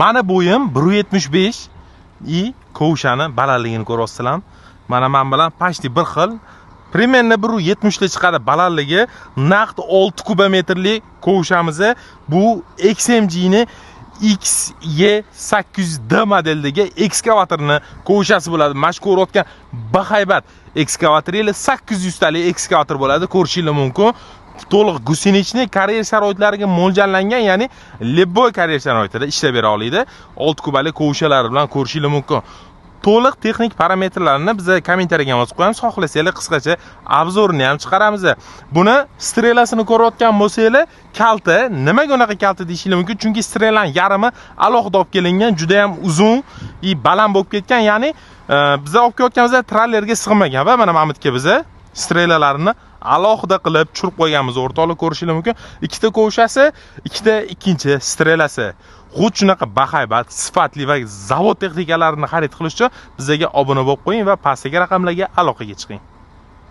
Mana bo'yim 1.75 и kovshani balandligini ko'ryapsizlar. Mana men bilan почти bir xil. Примерно 1.70 ta chiqadi balandligi. Naqd 6 kubometrli kovshamiz. Bu XMG ni XY800D modeldagi ekskavatorni kovshasi bo'ladi. Mana shu ko'rayotgan bahaybat ekskavator ile 800 talik ekskavator bo'ladi. Ko'rishingiz mumkin. To'liq gusenichli karyer sharoitlariga mo'ljallangan, ya'ni lebboy karyer sharoitida ishlab bera oladi. 6 kubali kovshalari bilan ko'rishingiz mumkin. To'liq texnik parametrlarini biz kommentariyaga yozib qo'yamiz. Xohlasanglar qisqacha obzorini ham chiqaramiz. Buni strelasini ko'rayotgan bo'lsangiz, kalta, nimaga unaqa kalta deyishingiz mumkin? Chunki strelan yarimi alohida olib kelingan, juda ham uzun va baland bo'lib ketgan, ya'ni biz olib kelayotganimizda trallerga sig'magan va mana Mamitga biz strelalarini alohida qilib tushirib qo'yganmiz. O'rtoqlar ko'rishingiz mumkin. Ikkita kovshasi, ikkita ikkinchi strelasi. Xuddi shunaqa bahaybat, sifatli va zavod texnikalarini xarid qilish uchun bizga obuna bo'lib qo'ying va pastdagi raqamlarga aloqaga chiqing.